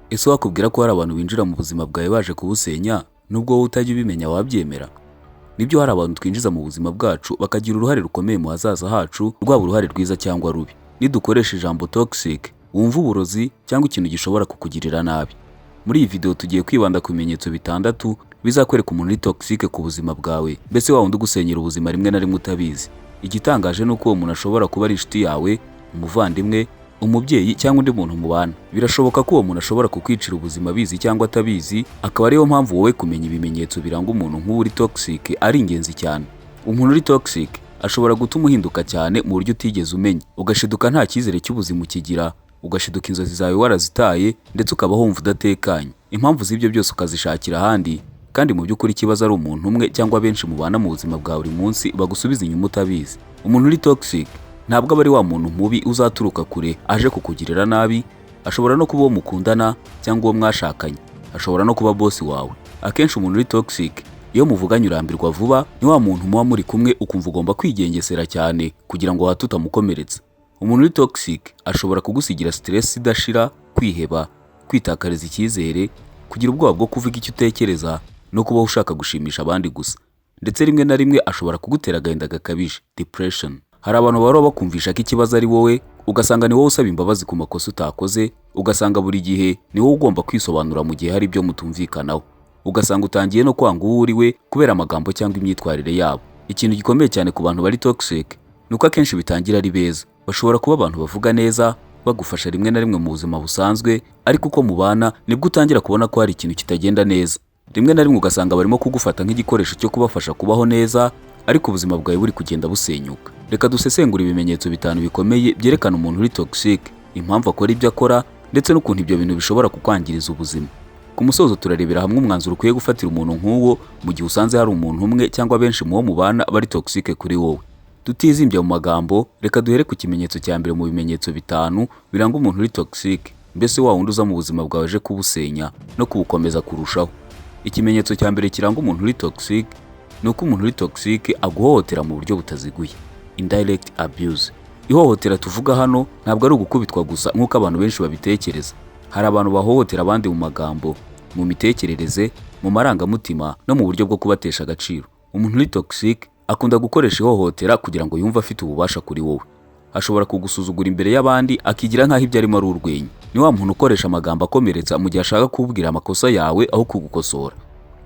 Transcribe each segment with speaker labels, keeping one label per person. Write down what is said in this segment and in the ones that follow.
Speaker 1: Ese wakubwira ko hari abantu binjira mu buzima bwawe baje kubusenya nubwo wowe utajya ubimenya wabyemera? Nibyo, hari abantu twinjiza mu buzima bwacu bakagira uruhare rukomeye mu hazaza hacu, rwaba uruhare rwiza cyangwa rubi. Nidukoresha ijambo toxic wumva uburozi cyangwa ikintu gishobora kukugirira nabi. Muri iyi video tugiye kwibanda ku bimenyetso bitandatu bizakwereka umuntu uri toxic ku buzima bwawe, mbese wa wundi ugusenyera ubuzima rimwe na rimwe utabizi. Igitangaje ni uko uwo muntu ashobora kuba ari inshuti yawe, umuvandimwe, umubyeyi cyangwa undi muntu mubana. Birashoboka ko uwo muntu ashobora kukwicira ubuzima abizi cyangwa atabizi, akaba ariyo mpamvu wowe kumenya ibimenyetso biranga umuntu nk'uwo uri toxic ari ingenzi cyane. Umuntu uri toxic ashobora gutuma uhinduka cyane mu buryo utigeze umenya, ugashiduka nta cyizere cy'ubuzima ukigira, ugashiduka inzozi zawe warazitaye ndetse ukaba wumva udatekanye. Impamvu z'ibyo byose ukazishakira ahandi, kandi mu by'ukuri ikibazo ari umuntu umwe cyangwa benshi mubana mu buzima bwa buri munsi bagusubiza inyuma utabizi. Umuntu uri toxic ntabwo aba ari wa muntu mubi uzaturuka kure aje kukugirira nabi. Ashobora no kuba uwo mukundana cyangwa uwo mwashakanye, ashobora no kuba boss wawe. Akenshi umuntu uri toxic iyo muvuganye urambirwa vuba, ni wa muntu muba muri kumwe ukumva ugomba kwigengesera cyane kugira ngo hato utamukomeretsa. Umuntu uri toxic ashobora kugusigira stress idashira, kwiheba, kwitakariza icyizere, kugira ubwoba bwo kuvuga icyo utekereza no kuba ushaka gushimisha abandi gusa, ndetse rimwe na rimwe ashobora kugutera agahinda gakabije, depression. Hari abantu bahora bakumvisha ko ikibazo ari wowe, ugasanga ni wowe usaba imbabazi ku makosa utakoze, ugasanga buri gihe ni wowe ugomba kwisobanura mu gihe hari ibyo mutumvikanaho, ugasanga utangiye no kwanga uwo uri we kubera amagambo cyangwa imyitwarire yabo. Ikintu gikomeye cyane ku bantu bari toxic ni uko akenshi bitangira ari beza. Bashobora kuba abantu bavuga neza, bagufasha rimwe na rimwe mu buzima busanzwe, ariko uko mubana nibwo utangira kubona ko hari ikintu kitagenda neza. Rimwe na rimwe ugasanga barimo kugufata nk'igikoresho cyo kubafasha kubaho neza, ariko ubuzima bwawe buri kugenda busenyuka. Reka dusesengura ibimenyetso bitanu bikomeye byerekana umuntu uri toxic, impamvu akora ibyo akora, ndetse n'ukuntu ibyo bintu bishobora kukwangiriza ubuzima. Ku musozo turarebera hamwe umwanzuro ukwiye gufatira umuntu nk'uwo mu gihe usanze hari umuntu umwe cyangwa benshi mu bo mubana bari toxic kuri wowe. Tutizimbye mu magambo, reka duhere ku kimenyetso cya mbere mu bimenyetso bitanu biranga umuntu uri toxic, mbese wa wundi uza mu buzima bwawe aje kubusenya no kubukomeza kurushaho. Ikimenyetso cya mbere kiranga umuntu uri toxic ni uko umuntu uri toxic aguhohotera mu buryo butaziguye, indirect abuse. Ihohotera tuvuga hano ntabwo ari ugukubitwa gusa nk'uko abantu benshi babitekereza. Hari abantu bahohotera abandi mu magambo, mu mitekerereze, mu marangamutima no mu buryo bwo kubatesha agaciro. Umuntu uri toxic akunda gukoresha ihohotera kugira ngo yumve afite ububasha kuri wowe. Ashobora kugusuzugura imbere y'abandi akigira nk'aho ibyo arimo ari urwenya. Ni wa muntu ukoresha amagambo akomeretsa mu gihe ashaka kubwira amakosa yawe aho kugukosora.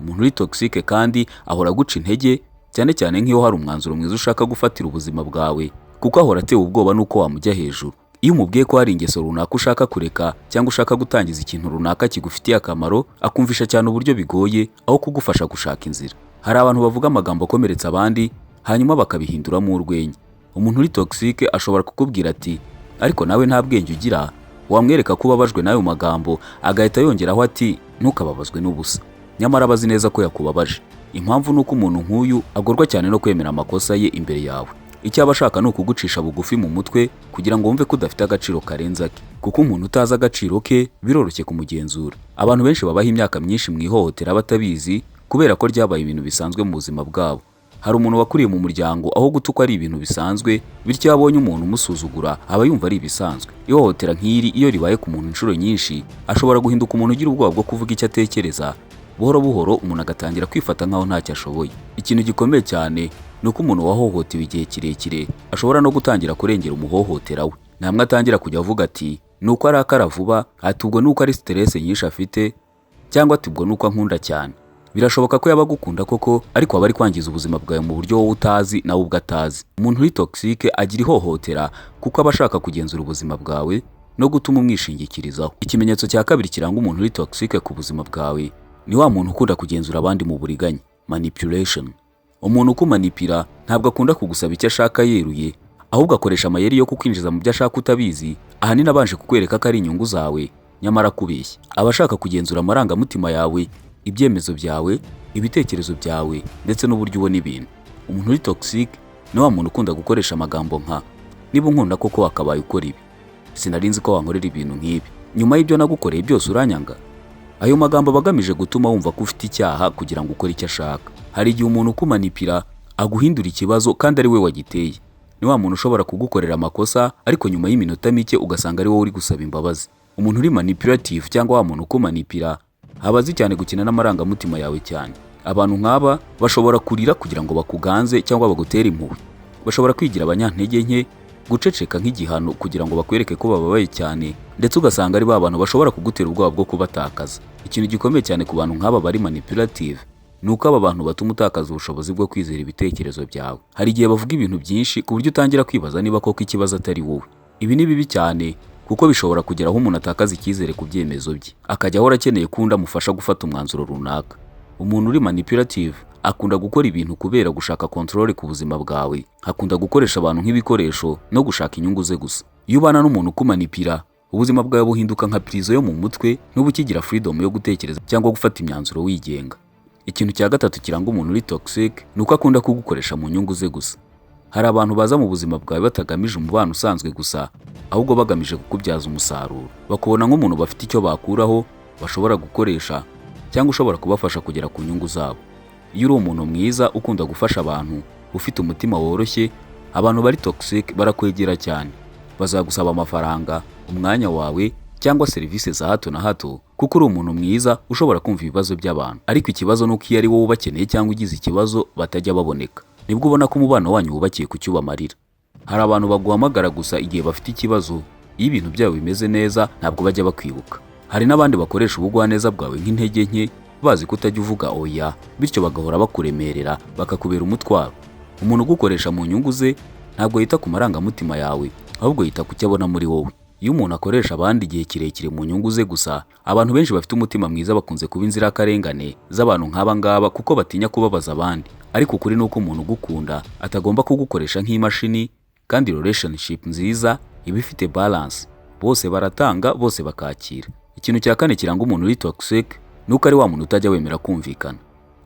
Speaker 1: Umuntu uri toxic kandi ahora guca intege, cyane cyane nk'iyo hari umwanzuro mwiza ushaka gufatira ubuzima bwawe, kuko ahora atewe ubwoba nuko wamujya hejuru. Iyo umubwiye ko hari ingeso runaka ushaka kureka cyangwa ushaka gutangiza ikintu runaka kigufitiye akamaro, akumvisha cyane uburyo bigoye aho kugufasha gushaka inzira. Hari abantu bavuga amagambo akomeretsa abandi hanyuma bakabihinduramo urwenya. Umuntu uri toxic ashobora kukubwira ati ariko nawe nta bwenge ugira, wamwereka ko ubabajwe n'ayo magambo agahita yongeraho ati ntukababazwe n'ubusa, nyamara abazi neza ko yakubabaje. Impamvu ni uko umuntu nk'uyu agorwa cyane no kwemera amakosa ye imbere yawe. Icyo aba ashaka ni ukugucisha bugufi mu mutwe kugira ngo wumve ko udafite agaciro karenze ake, kuko umuntu utazi agaciro ke biroroshye kumugenzura. Abantu benshi babaho imyaka myinshi mu ihohotera batabizi kubera ko ryabaye ibintu bisanzwe mu buzima bwabo. Hari umuntu wakuriye mu muryango aho gutukwa ari ibintu bisanzwe, bityo yabonye umuntu umusuzugura aba yumva ari ibisanzwe. Ihohotera nk'iri iyo ribaye ku muntu inshuro nyinshi, ashobora guhinduka umuntu ugira ubwoba bwo kuvuga icyo atekereza. Buhoro buhoro umuntu agatangira kwifata nk'aho ntacyo ashoboye. Ikintu gikomeye cyane ni uko umuntu wahohotewe igihe kirekire ashobora no gutangira kurengera umuhohotera we. Namwe atangira kujya avuga ati nuko arakara vuba, ati ubwo nuko ari stress nyinshi afite, cyangwa ati ubwo nuko ankunda cyane. Birashoboka ko yabagukunda koko, ariko aba ari kwangiza ubuzima bwawe mu buryo wowe utazi nawe ubwo atazi. Umuntu uri toxic agira ihohotera kuko aba ashaka kugenzura ubuzima bwawe no gutuma umwishingikirizaho. Ikimenyetso cya kabiri kiranga umuntu uri toxic ku buzima bwawe ni wa muntu ukunda kugenzura abandi mu buriganya, manipulation. Umuntu ukumanipira ntabwo akunda kugusaba icyo ashaka yeruye, ahubwo akoresha amayeri yo kukwinjiza mu byo ashaka utabizi, ahanini abanje kukwereka ko ari inyungu zawe, nyamara kubeshya. Aba ashaka kugenzura amarangamutima yawe, ibyemezo byawe, ibitekerezo byawe, ndetse n'uburyo ubona ibintu. Umuntu uri toxic ni wa muntu ukunda gukoresha amagambo nka niba unkunda koko wakabaye ukora ibi, sinarinzi ko wankorera ibintu nk'ibi, nyuma y'ibyo nagukoreye byose uranyanga. Ayo magambo bagamije gutuma wumva ko ufite icyaha kugira ngo ukore icyo ashaka. Hari igihe umuntu ukumanipira aguhindura ikibazo kandi ari we wagiteye. Ni wa muntu ushobora kugukorera amakosa, ariko nyuma y'iminota mike ugasanga ari wowe uri gusaba imbabazi. Umuntu uri manipulative cyangwa wa muntu ukumanipira aba azi cyane gukina n'amarangamutima yawe cyane. Abantu nk'aba bashobora kurira kugira ngo bakuganze cyangwa bagutere impuhwe. Bashobora kwigira abanyantege nke, guceceka nk'igihano kugira ngo bakwereke ko bababaye cyane, ndetse ugasanga ari ba bantu bashobora kugutera ubwoba bwo kubatakaza. Ikintu gikomeye cyane ku bantu nk'aba bari manipulative nuko aba bantu batuma utakaza ubushobozi bwo kwizera ibitekerezo byawe. Hari igihe bavuga ibintu byinshi ku buryo utangira kwibaza niba koko ikibazo atari wowe. Ibi ni bibi cyane kuko bishobora kugera aho umuntu atakaza icyizere ku byemezo bye, akajya ahora akeneye ko undi amufasha gufata umwanzuro runaka. Umuntu uri manipulative akunda gukora ibintu kubera gushaka control ku buzima bwawe, akunda gukoresha abantu nk'ibikoresho no gushaka inyungu ze gusa. Iyo ubana n'umuntu ukumanipira, ubuzima bwawe buhinduka nka prison yo mu mutwe, n'ubu ukigira freedom yo gutekereza cyangwa gufata imyanzuro wigenga. Ikintu cya gatatu kiranga umuntu uri toxic nuko akunda kugukoresha mu nyungu ze gusa. Hari abantu baza mu buzima bwawe batagamije umubano usanzwe gusa, ahubwo bagamije kukubyaza umusaruro. Bakubona nk'umuntu bafite icyo bakuraho, bashobora gukoresha cyangwa ushobora kubafasha kugera ku nyungu zabo. Iyo uri umuntu mwiza ukunda gufasha abantu, ufite umutima woroshye, abantu bari toxic barakwegera cyane. Bazagusaba amafaranga, umwanya wawe cyangwa serivisi za hato na hato kuko uri umuntu mwiza ushobora kumva ibibazo by'abantu. Ariko ikibazo nuko iyo ari wowe ubakeneye cyangwa ugize ikibazo batajya baboneka, nibwo ubona ko umubano wanyu wubakiye ku cyo ubamarira. Hari abantu baguhamagara gusa igihe bafite ikibazo, iyo ibintu byabo bimeze neza ntabwo bajya bakwibuka. Hari n'abandi bakoresha ubugwaneza bwawe nk'intege nke, bazi ko utajya uvuga oya, bityo bagahora bakuremerera bakakubera umutwaro. Umuntu ugukoresha mu nyungu ze ntabwo yita ku marangamutima yawe, ahubwo yita ku cyo abona muri wowe. Iyo umuntu akoresha abandi igihe kirekire mu nyungu ze gusa, abantu benshi bafite umutima mwiza bakunze kuba inzirakarengane z'abantu nk'aba ngaba kuko batinya kubabaza abandi. Ariko ukuri nuko umuntu ugukunda atagomba kugukoresha nk'imashini, kandi relationship nziza iba ifite balance. Bose baratanga, bose bakakira. Ikintu cya kane kiranga umuntu uri toxic nuko ari wa muntu utajya wemera kumvikana.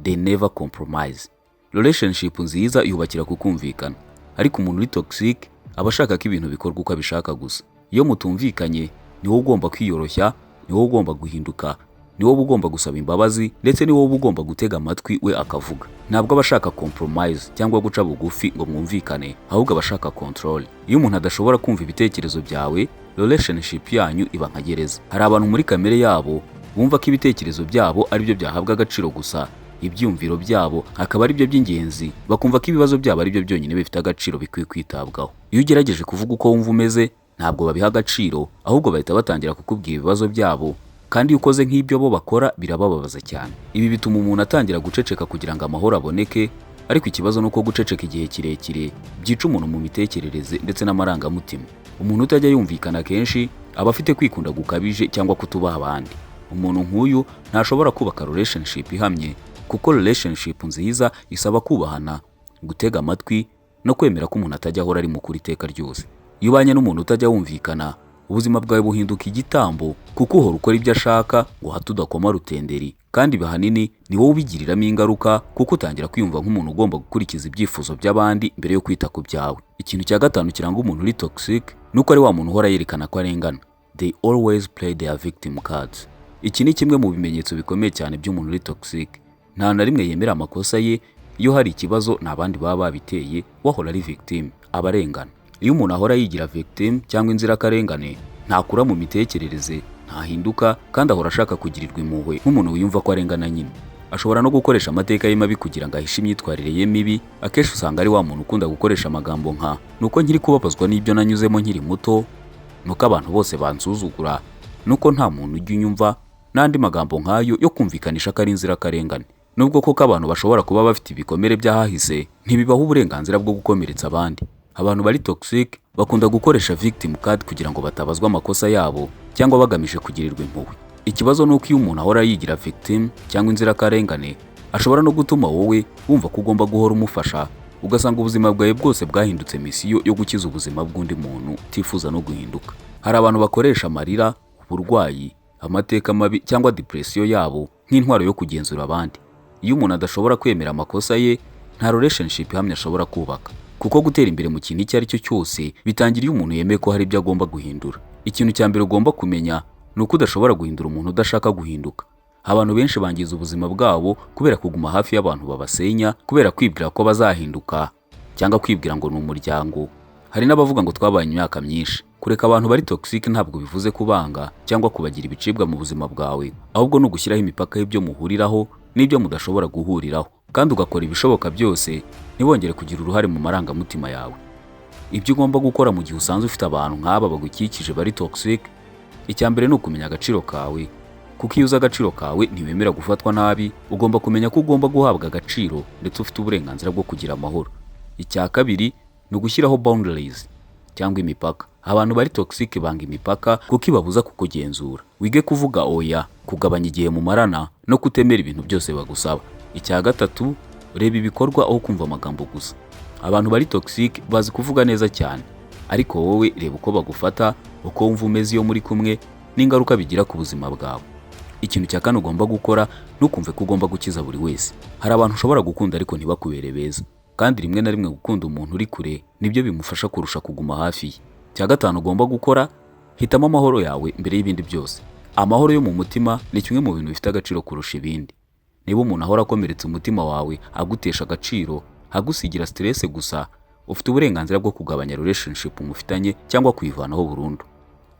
Speaker 1: They never compromise. Relationship nziza yubakira ku kumvikana, ariko umuntu uri toxic aba ashaka ko ibintu bikorwa uko abishaka gusa. Iyo mutumvikanye, ni wowe ugomba kwiyoroshya, ni wowe ugomba guhinduka, ni wowe ugomba gusaba imbabazi, ndetse ni wowe ugomba gutega amatwi we akavuga. Ntabwo aba ashaka compromise cyangwa guca bugufi ngo mwumvikane, ahubwo aba ashaka control. Iyo umuntu adashobora kumva ibitekerezo byawe, relationship yanyu iba nka gereza. Hari abantu muri kamere yabo bumva ko ibitekerezo byabo ari byo byahabwa agaciro gusa, ibyumviro byabo akaba ari byo by'ingenzi, bakumva ko ibibazo byabo ari byo byonyine bifite agaciro bikwiye kwitabwaho. Iyo ugerageje kuvuga uko wumva umeze, ntabwo babiha agaciro, ahubwo bahita batangira kukubwira ibibazo byabo, kandi iyo ukoze nk'ibyo bo bakora birabababaza cyane. Ibi bituma umuntu atangira guceceka kugira ngo amahoro aboneke, ariko ikibazo nuko guceceka igihe kirekire byica umuntu mu mitekerereze ndetse n'amarangamutima. Umuntu utajya yumvikana kenshi aba afite kwikunda gukabije cyangwa kutubaha abandi. Umuntu nk'uyu ntashobora kubaka relationship ihamye, kuko relationship nziza isaba kubahana, gutega amatwi no kwemera ko umuntu atajya ahora ari mukuri iteka ryose. Iyo ubanye n'umuntu utajya wumvikana, ubuzima bwawe buhinduka igitambo, kuko uhora ukora ibyo ashaka ngo hato udakoma rutenderi, kandi bihanini ni wowe ubigiriramo ingaruka kuko utangira kwiyumva nk'umuntu ugomba gukurikiza ibyifuzo by'abandi mbere yo kwita ku byawe. Ikintu cya gatanu kiranga umuntu uri toxic nuko ari wa muntu uhora yerekana ko arengana. They always play their victim cards. Iki ni kimwe mu bimenyetso bikomeye cyane by'umuntu uri toxic. Nta na rimwe yemera amakosa ye, iyo hari ikibazo n'abandi baba babiteye, wahora ari victim, abarengana. Iyo umuntu ahora yigira victim cyangwa inzirakarengane, ntakura mu mitekerereze, ntahinduka, kandi ahora ashaka kugirirwa impuhwe nk'umuntu wiyumva ko arengana nyine. Ashobora no gukoresha amateka ye mabi kugira ngo ahishe imyitwarire ye mibi. Akenshi usanga ari wa muntu ukunda gukoresha amagambo nka nuko nkiri kubabazwa n'ibyo nanyuzemo nkiri muto, nuko abantu bose bansuzugura, nuko nta muntu ujya unyumva, n'andi magambo nk'ayo yo kumvikanisha ko ari inzirakarengane. Nubwo koko abantu bashobora kuba bafite ibikomere by'ahahise, ntibibaho uburenganzira bwo gukomeretsa abandi. Abantu bari toxic bakunda gukoresha victim card kugira ngo batabazwa amakosa yabo cyangwa bagamije kugirirwa impuhwe. Ikibazo nuko iyo umuntu ahora yigira victim cyangwa inzirakarengane, ashobora no gutuma wowe wumva ko ugomba guhora umufasha, ugasanga ubuzima bwawe bwose bwahindutse misiyo yo gukiza ubuzima bw'undi muntu utifuza no guhinduka. Hari abantu bakoresha amarira, uburwayi, amateka mabi cyangwa depression yabo nk'intwaro yo kugenzura abandi. Iyo umuntu adashobora kwemera amakosa ye, nta relationship ihamye ashobora kubaka, kuko gutera imbere mu kintu icyo ari cyo cyose bitangira iyo umuntu yemeye ko hari ibyo agomba guhindura. Ikintu cya mbere ugomba kumenya ni uko udashobora guhindura umuntu udashaka guhinduka. Abantu benshi bangiza ubuzima bwabo kubera kuguma hafi y'abantu babasenya, kubera kwibwira ko bazahinduka cyangwa kwibwira ngo ni umuryango. Hari n'abavuga ngo twabaye imyaka myinshi, Kureka abantu bari toxic ntabwo bivuze kubanga cyangwa kubagira ibicibwa mu buzima bwawe, ahubwo ni ugushyiraho imipaka y'ibyo muhuriraho n'ibyo mudashobora guhuriraho, kandi ugakora ibishoboka byose ntibongere kugira uruhare mu marangamutima yawe. Ibyo ugomba gukora mu gihe usanzwe ufite abantu nk'aba bagukikije bari toxic, icya mbere ni ukumenya agaciro kawe, kuko iyo uzi agaciro kawe ntiwemera gufatwa nabi. Ugomba kumenya ko ugomba guhabwa agaciro ndetse ufite uburenganzira bwo kugira amahoro. Icya kabiri ni ugushyiraho boundaries cyangwa imipaka. Abantu bari toxic banga imipaka kuko ibabuza kukugenzura. Wige kuvuga oya, kugabanya igihe mu marana no kutemera ibintu byose bagusaba. Icya gatatu, reba ibikorwa aho kumva amagambo gusa. Abantu bari toxic bazi kuvuga neza cyane, ariko wowe reba uko bagufata, uko wumva umeze iyo muri kumwe n'ingaruka bigira ku buzima bwawe. Ikintu cya kane ugomba gukora nukumve ko ugomba gukiza buri wese. Hari abantu ushobora gukunda ariko ntibakubere beza, kandi rimwe na rimwe gukunda umuntu uri kure nibyo bimufasha kurusha kuguma hafi ye. Cya gatanu ugomba gukora, hitamo amahoro yawe mbere y'ibindi byose. Amahoro yo mu mutima ni kimwe mu bintu bifite agaciro kurusha ibindi. Niba umuntu ahora akomeretsa umutima wawe, agutesha agaciro, agusigira stress gusa, ufite uburenganzira bwo kugabanya relationship mufitanye cyangwa kuyivanaho burundu.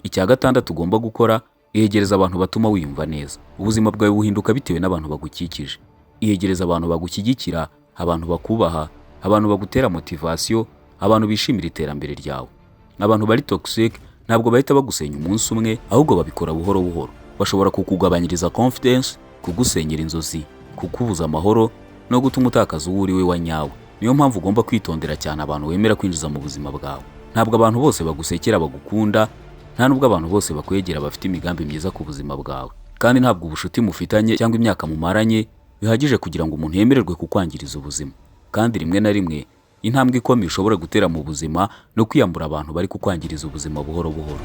Speaker 1: Icya gatandatu ugomba gukora, iyegereza abantu batuma wiyumva neza. Ubuzima bwawe buhinduka bitewe n'abantu bagukikije. Iyegereza abantu bagushyigikira, abantu bakubaha, abantu bagutera motivation, abantu bishimira iterambere ryawe. Abantu bari toxic ntabwo bahita bagusenya umunsi umwe, ahubwo babikora buhoro buhoro. Bashobora kukugabanyiriza confidence, kugusenyera inzozi, kukubuza amahoro no gutuma utakaza uwo uriwe wa nyawe. Niyo mpamvu ugomba kwitondera cyane abantu wemera kwinjiza mu buzima bwawe. Ntabwo abantu bose bagusekera bagukunda, nta nubwo abantu bose bakwegera bafite imigambi myiza ku buzima bwawe, kandi ntabwo ubushuti mufitanye cyangwa imyaka mumaranye bihagije kugira ngo umuntu yemererwe kukwangiriza ubuzima. Kandi rimwe na rimwe intambwe ikomeye ushobora gutera mu buzima no kwiyambura abantu bari kukwangiriza ubuzima buhoro buhoro.